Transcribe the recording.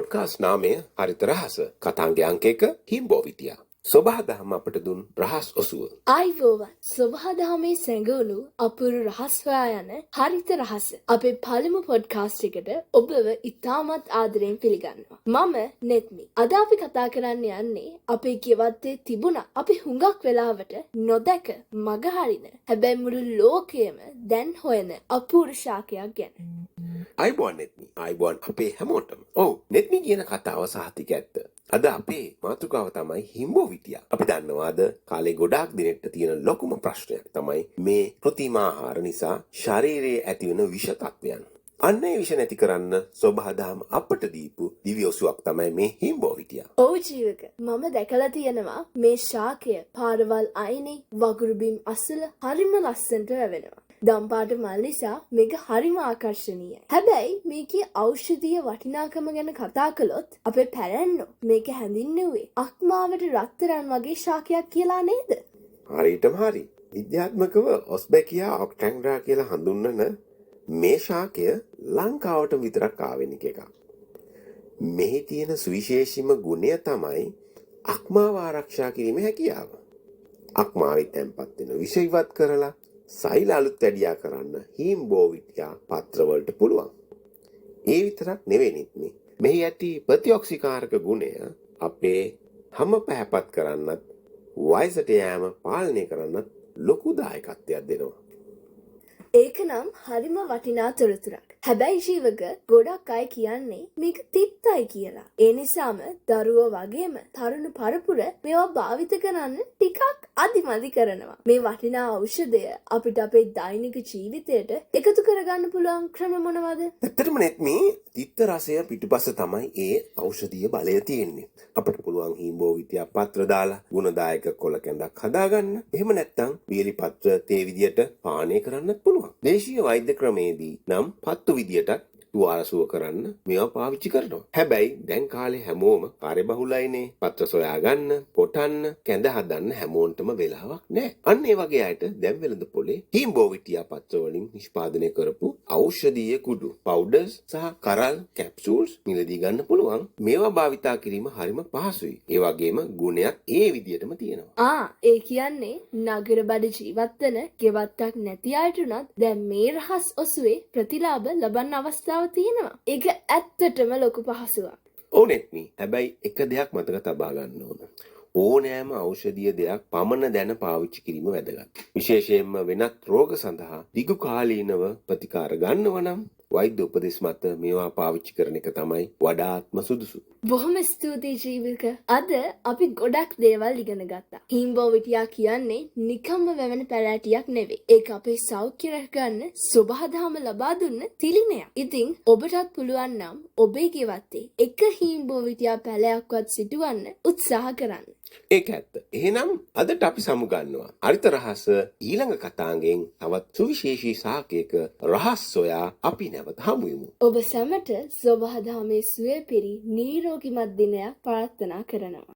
Podcast නාමය හරිත රහස. කතාංගය අංක 1 හිම්බෝවිටියා. සොබාදහම අපට දුන් රහස් ඔසුව. ආයිබෝවන් සොබාදහමේ සැඟවුණු අපුරු රහස් හොයා යන හරිත රහස. අපේ පළමු පොඩ්කාස්ට් එකට ඔබව ඉතාමත් ආදරයෙන් පිළිගන්නවා. මම නෙත්මි. අද අපි කතා කරන්න යන්නේ අපේ ගෙවත්තේ තිබුණ අපි හුඟක් වෙලාවට නොදැක මග හරින හැබැයි මුළු ලෝකයේම දැන් හොයන අපූර්ව ශාකයක් ගැන. අයිබෝන් නෙත්මි. අයිබෝන් අපේ හැමෝටම. ඔව් නෙත්මි කියන කතාව සහතික ඇත්ත. අද අපේ මාතෘකාව තමයි හිම්බෝවිටියා. අපි දන්නවාද කාලේ ගොඩාක් දිනෙකට තියෙන ලොකුම ප්‍රශ්නයක් තමයි මේ කෘත්‍රිම ආහාර නිසා ශරීරයේ ඇතිවන විෂ තත්ත්වයන්. අන්න ඒ විෂ නැති කරන්න සොබාදහම අපට දීපු දිව්‍ය ඔසුවක් තමයි මේ හිම්බෝවිටියා. ඔව් ජීවක මම දැකලා තියෙනවා මේ ශාකය පාරවල් අයිනේ වගුරු බිම් අසල හරිම ලස්සනට වැවෙනවා. දම්පාට මල් නිසා මේක හරිම ආකර්ශනීයයි. හැබැයි මේකේ ඖෂධීය වටිනාකම ගැන කතා කළොත් අපේ පැරැන්නෝ මේක හැඳින්වුවේ අක්මාවට රත්තරන් වගේ ශාකයක් කියලා නේද? හරියටම හරි. විද්‍යාත්මකව ඔස්බෙකියා ඔක්ටැන්ග්‍රා කියලා හඳුන්වන මේ ශාකය ලංකාවට විතරක් ආවෙනික එකක්. මෙහි තියෙන සුවිශේෂීම ගුණය තමයි අක්මාව ආරක්ෂා කිරීමේ හැකියාව. අක්මාවෙන් තැන්පත් වෙන විෂ ඉවත් කරලා සෛල අලුත් වැඩියා කරන්න හිම්බෝවිටියා පත්‍රවලට පුළුවන්. ඒ විතරක් නෙවෙයි නේ. මෙහි ඇති ප්‍රතිඔක්සිකාරක ගුණය අපේ හැම පැහැපත් කරන්නත් වයසට යෑම පාලනය කරන්නත් ලොකු දායකත්වයක් දෙනවා. ඒක නම් හරිම වටිනා තොරතුරක්. හැබැයි ජීවක ගොඩක් අය කියන්නේ මේක තිත්තයි කියලා. ඒ නිසාම දරුවෝ වගේම තරුණ පරපුර මේවා භාවිත කරන්න ටිකක් අදිමදි කරනවා. මේ වටිනා ඖෂධය අපිට අපේ දෛනික ජීවිතයට එකතු කරගන්න පුළුවන් ක්‍රම මොනවද? ඇත්තටම නෙත්මි තිත්ත රසය පිටුපස තමයි ඒ ඖෂධීය බලය තියෙන්නේ. අපිට පුළුවන් හිම්බෝවිටියා පත්‍ර දාලා ගුණදායක කොළ කැඳක් හදාගන්න. එහෙම නැත්නම් වියලි පත්‍ර තේ විදියට පානය කරන්නත් පුළුවන්. දේශීය වෛද්‍ය ක්‍රමේදී නම් පත්තු විදියට තුවාල කරන්න මේවා පාවිච්චි කරනවා. හැබැයි දැන් කාලේ හැමෝම කාර්යබහුලයිනේ. පත්‍ර සොයා ගන්න, පොටන්න, කැඳ හදන්න හැමෝන්ටම වෙලාවක් නැහැ. අන්න ඒ වගේ අයට දැන් වෙළඳ පොලේ හිම්බෝවිටියා පත්‍ර වලින් නිෂ්පාදනය කරපු ඖෂධීය කුඩු, පවුඩර්ස් සහ කරල් කැප්සූල්ස් මිලදී ගන්න පුළුවන්. මේවා භාවිතා කිරීම හරිම පහසුයි. ඒ වගේම ගුණයක් ඒ විදියටම තියෙනවා. ඒ කියන්නේ නගර බඩ ජීවත් වෙන ගෙවත්තක් නැති අයට උනත් දැන් මේ රහස් ඔසුවේ ප්‍රතිලාභ ලබන්න අවස්ථාව තියෙනවා. ඒක ඇත්තටම ලොකු පහසුවක්. ඔව් නෙත්මි. හැබැයි එක දෙයක් මතක තබා ගන්න ඕන. ඕනෑම ඖෂධීය දෙයක් පමණ දැන පාවිච්චි කිරීම වැදගත්. විශේෂයෙන්ම වෙනත් රෝග සඳහා දිගු කාලීනව ප්‍රතිකාර ගන්නව නම් වෛද්‍ය උපදෙස් මත මේවා පාවිච්චි කරන එක තමයි වඩාත්ම සුදුසු. බොහොම ස්තුතියි ජීවික. අද අපි ගොඩක් දේවල් ඉගෙන ගත්තා. හිම්බෝවිටියා කියන්නේ නිකම්ම වැවෙන පැලෑටියක් නෙවෙයි. ඒක අපේ සෞඛ්‍ය රැකගන්න සොබාදහම ලබා දුන්න තිලිනයක්. ඉතින් ඔබටත් පුළුවන් නම් ඔබේ ගෙවත්තේ එක හිම්බෝවිටියා පැලයක්වත් සිටුවන්න උත්සාහ කරන්න. ඒක ඇත්ත. එහෙනම් අදට අපි සමුගන්නවා. හරිත රහස ඊළඟ කතාංගෙන් තවත් සුවිශේෂී සාකයක රහස් සොයා අපි නැවත හමුවෙමු. ඔබ සැමට සොබාදහමේ සුවේ පිරි නිරෝගිමත් දිනයක් ප්‍රාර්ථනා කරනවා.